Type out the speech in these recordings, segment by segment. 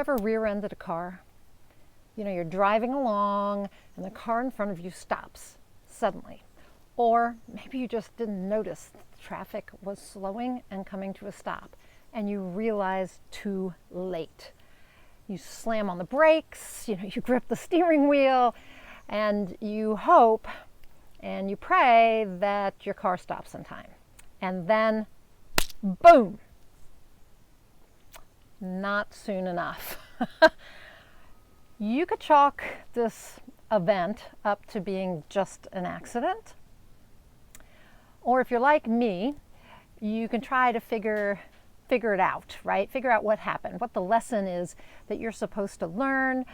ever rear-ended a car? You know, you're driving along and the car in front of you stops suddenly. Or maybe you just didn't notice the traffic was slowing and coming to a stop, and you realize too late. You slam on the brakes, you grip the steering wheel, and you hope and you pray that your car stops in time. And then, boom! Not soon enough. You could chalk this event up to being just an accident. Or if you're like me, you can try to figure it out, right? Figure out what happened, what the lesson is that you're supposed to learn,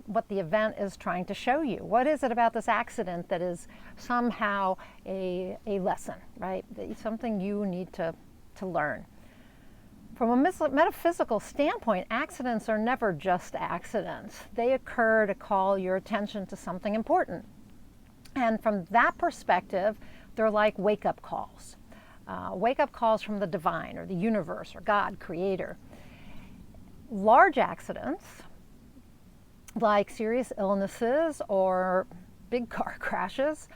what the event is trying to show you. What is it about this accident that is somehow a lesson, right? Something you need to learn. From a metaphysical standpoint, accidents are never just accidents. They occur to call your attention to something important. And from that perspective, they're like wake-up calls. Wake-up calls from the divine or the universe or God, creator. Large accidents, like serious illnesses or big car crashes,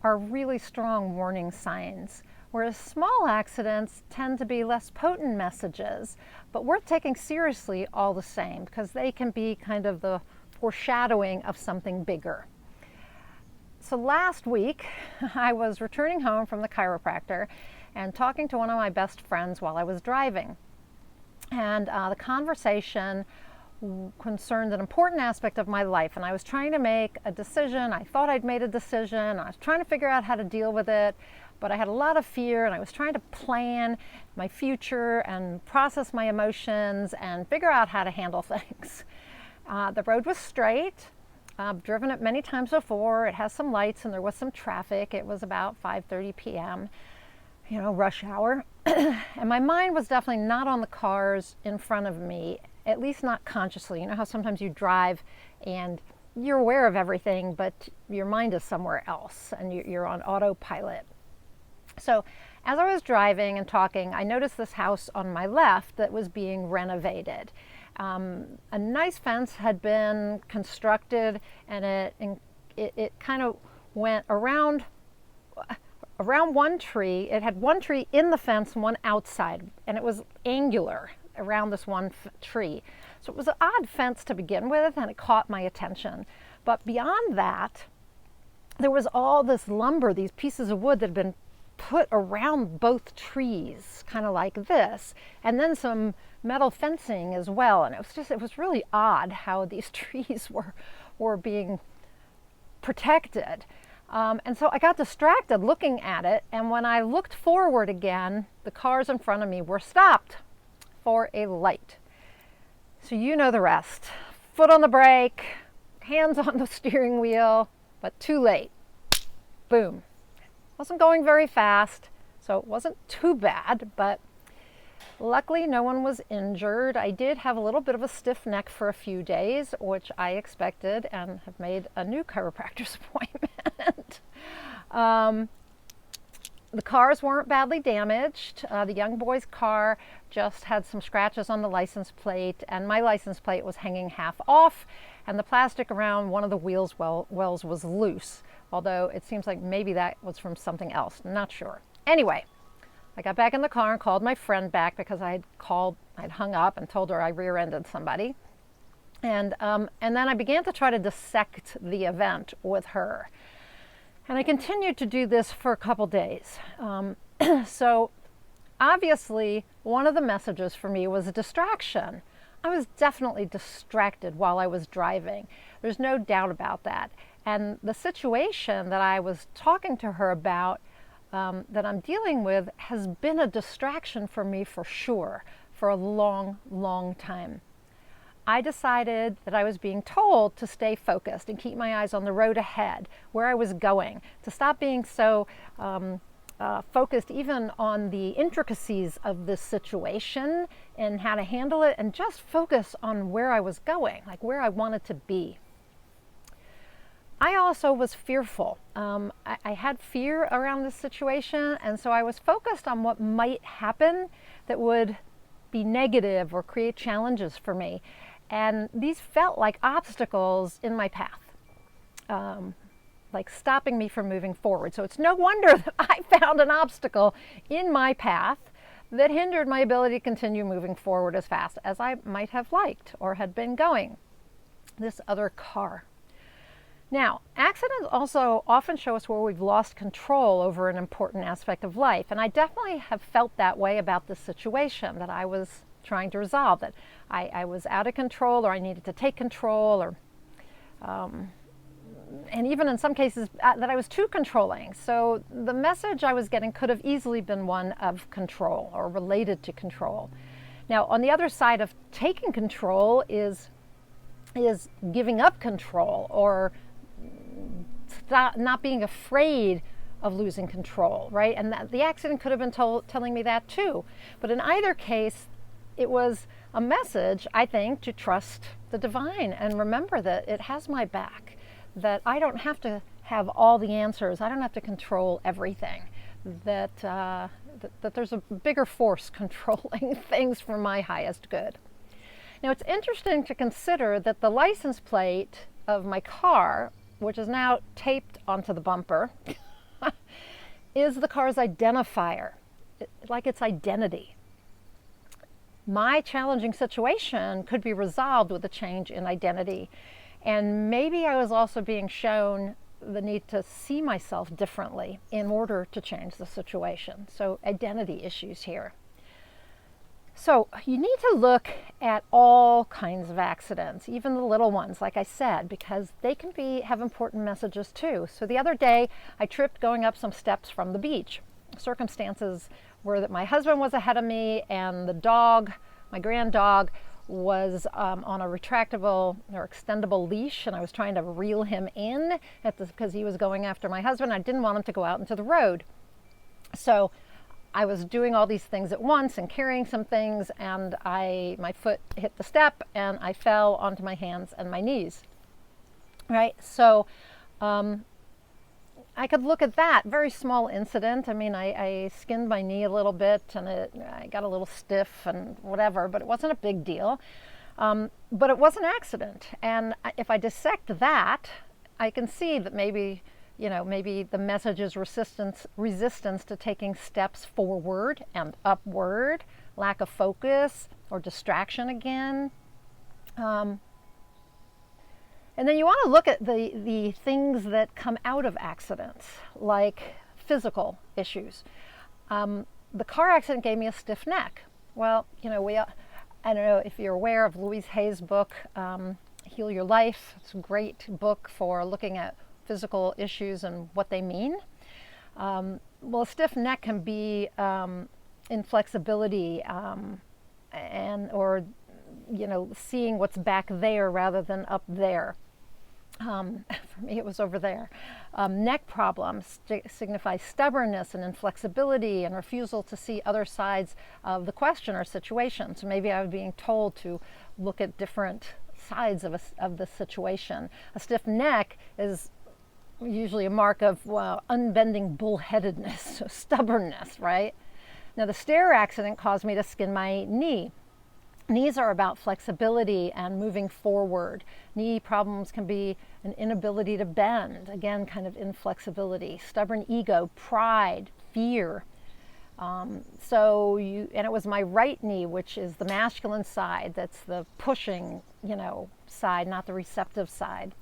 are really strong warning signs, whereas small accidents tend to be less potent messages, but worth taking seriously all the same, because they can be kind of the foreshadowing of something bigger. So last week, I was returning home from the chiropractor and talking to one of my best friends while I was driving. And the conversation concerned an important aspect of my life, and I was trying to make a decision. I thought I'd made a decision. I was trying to figure out how to deal with it, but I had a lot of fear, and I was trying to plan my future and process my emotions and figure out how to handle things. The road was straight. I've driven it many times before. It has some lights and there was some traffic. It was about 5:30 p.m., rush hour. And my mind was definitely not on the cars in front of me, at least not consciously. You know how sometimes you drive and you're aware of everything, but your mind is somewhere else and you're on autopilot. So as I was driving and talking, I noticed this house on my left that was being renovated. A nice fence had been constructed, and it kind of went around one tree. It had one tree in the fence and one outside, and it was angular around this one tree. So it was an odd fence to begin with, and it caught my attention. But beyond that, there was all this lumber, these pieces of wood that had been put around both trees, kind of like this, and then some metal fencing as well. And it was really odd how these trees were being protected. And so I got distracted looking at it, and when I looked forward again, the cars in front of me were stopped for a light. So you know the rest. Foot on the brake, hands on the steering wheel, but too late. Boom. Wasn't going very fast, so it wasn't too bad, but luckily no one was injured. I did have a little bit of a stiff neck for a few days, which I expected, and have made a new chiropractor's appointment. The cars weren't badly damaged. The young boy's car just had some scratches on the license plate, and my license plate was hanging half off, and the plastic around one of the wells was loose, although it seems like maybe that was from something else. Not sure. Anyway, I got back in the car and called my friend back because I'd hung up and told her I rear-ended somebody. And then I began to try to dissect the event with her. And I continued to do this for a couple days. So obviously, one of the messages for me was a distraction. I was definitely distracted while I was driving. There's no doubt about that. And the situation that I was talking to her about, that I'm dealing with, has been a distraction for me for sure, for a long, long time. I decided that I was being told to stay focused and keep my eyes on the road ahead, where I was going, to stop being so focused even on the intricacies of this situation and how to handle it, and just focus on where I was going, like where I wanted to be. I also was fearful. I had fear around this situation, and so I was focused on what might happen that would be negative or create challenges for me. And these felt like obstacles in my path, like stopping me from moving forward. So it's no wonder that I found an obstacle in my path that hindered my ability to continue moving forward as fast as I might have liked or had been going. This other car. Now, accidents also often show us where we've lost control over an important aspect of life. And I definitely have felt that way about this situation that I was trying to resolve, that I was out of control, or I needed to take control, or and even in some cases that I was too controlling. So the message I was getting could have easily been one of control or related to control. Now, on the other side of taking control is giving up control, or not being afraid of losing control, right? And the accident could have been telling me that too. But in either case, it was a message, I think, to trust the divine and remember that it has my back, that I don't have to have all the answers. I don't have to control everything, that there's a bigger force controlling things for my highest good. Now, it's interesting to consider that the license plate of my car, which is now taped onto the bumper, is the car's identifier, like its identity. My challenging situation could be resolved with a change in identity. And maybe I was also being shown the need to see myself differently in order to change the situation. So identity issues here. So you need to look at all kinds of accidents, even the little ones, like I said, because they can have important messages too. So the other day I tripped going up some steps from the beach. Circumstances were that my husband was ahead of me and the dog, my grand dog, was on a retractable or extendable leash, and I was trying to reel him in because he was going after my husband. I didn't want him to go out into the road. So I was doing all these things at once and carrying some things, and my foot hit the step and I fell onto my hands and my knees. Right? So I could look at that very small incident. I mean, I skinned my knee a little bit and I got a little stiff and whatever, but it wasn't a big deal. But it was an accident. And if I dissect that, I can see that maybe the message is resistance to taking steps forward and upward, lack of focus or distraction again. And then you want to look at the things that come out of accidents, like physical issues. The car accident gave me a stiff neck. Well, I don't know if you're aware of Louise Hay's book, Heal Your Life. It's a great book for looking at physical issues and what they mean. Well, a stiff neck can be inflexibility or seeing what's back there rather than up there. For me, it was over there. Neck problems signify stubbornness and inflexibility and refusal to see other sides of the question or situation. So maybe I was being told to look at different sides of the situation. A stiff neck is usually a mark of unbending bullheadedness, so stubbornness, right? Now, the stair accident caused me to skin my knee. Knees are about flexibility and moving forward. Knee problems can be an inability to bend, again, kind of inflexibility, stubborn ego, pride, fear. And it was my right knee, which is the masculine side, that's the pushing, side, not the receptive side.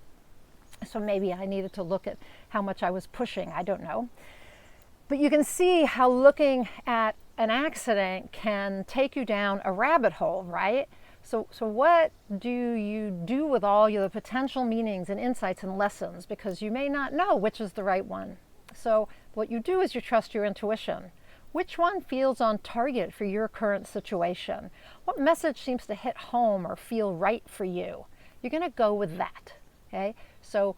So maybe I needed to look at how much I was pushing, I don't know. But you can see how looking at an accident can take you down a rabbit hole, right? So what do you do with all your potential meanings and insights and lessons? Because you may not know which is the right one. So what you do is you trust your intuition. Which one feels on target for your current situation? What message seems to hit home or feel right for you? You're going to go with that, okay? So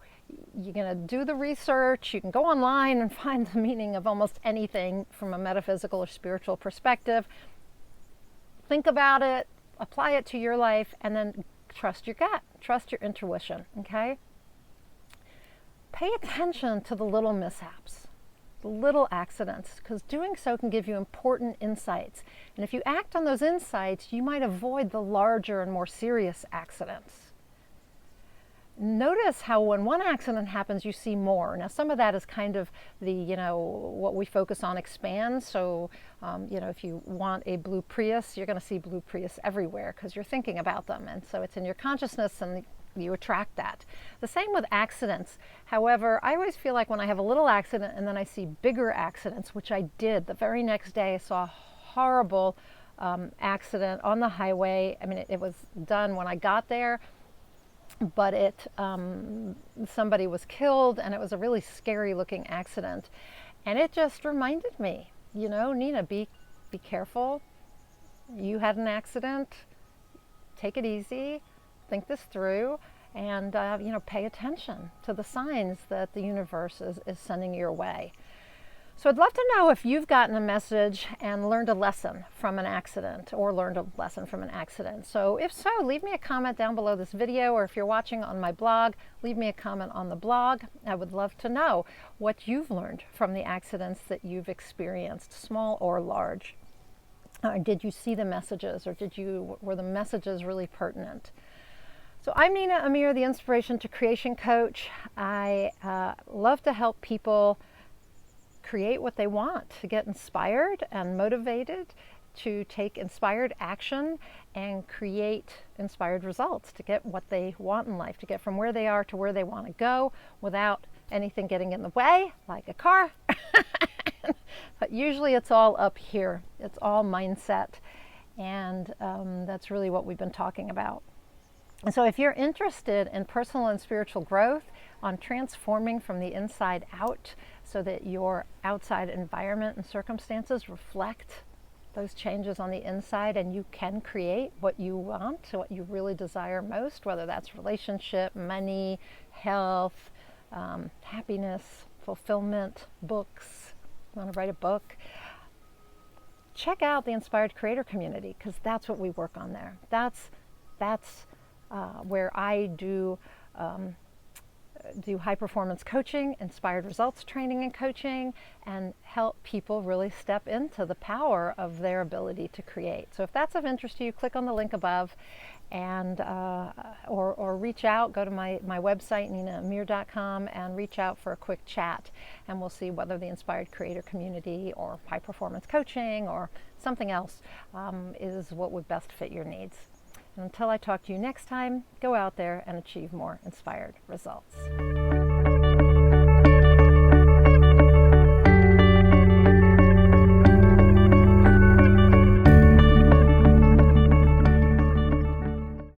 you're going to do the research. You can go online and find the meaning of almost anything from a metaphysical or spiritual perspective. Think about it, apply it to your life, and then trust your gut, trust your intuition, okay? Pay attention to the little mishaps. little accidents, because doing so can give you important insights. And if you act on those insights, you might avoid the larger and more serious accidents. Notice how when one accident happens, you see more. Now, some of that is kind of the, what we focus on expands. So, if you want a blue Prius, you're going to see blue Prius everywhere because you're thinking about them. And so it's in your consciousness and you attract that. The same with accidents. However, I always feel like when I have a little accident and then I see bigger accidents, which I did the very next day, I saw a horrible accident on the highway. I mean, it was done when I got there, but somebody was killed, and it was a really scary looking accident. And it just reminded me, Nina, be careful. You had an accident. Take it easy. Think this through, and pay attention to the signs that the universe is sending your way. So I'd love to know if you've gotten a message and learned a lesson from an accident, or learned a lesson from an accident. So if so, leave me a comment down below this video, or if you're watching on my blog, leave me a comment on the blog. I would love to know what you've learned from the accidents that you've experienced, small or large. Did you see the messages, or were the messages really pertinent? So I'm Nina Amir, the Inspiration to Creation Coach. I love to help people create what they want, to get inspired and motivated, to take inspired action and create inspired results, to get what they want in life, to get from where they are to where they want to go without anything getting in the way, like a car. But usually it's all up here. It's all mindset. And that's really what we've been talking about. And so if you're interested in personal and spiritual growth, on transforming from the inside out so that your outside environment and circumstances reflect those changes on the inside, and you can create what you want, what you really desire most, whether that's relationship, money, health, happiness, fulfillment, books, you want to write a book, check out the Inspired Creator Community, because that's what we work on there. That's where I do high performance coaching, inspired results training and coaching, and help people really step into the power of their ability to create. So if that's of interest to you, click on the link above, and or reach out. Go to my website, ninaamir.com, and reach out for a quick chat, and we'll see whether the Inspired Creator Community or high performance coaching or something else is what would best fit your needs. And until I talk to you next time, go out there and achieve more inspired results.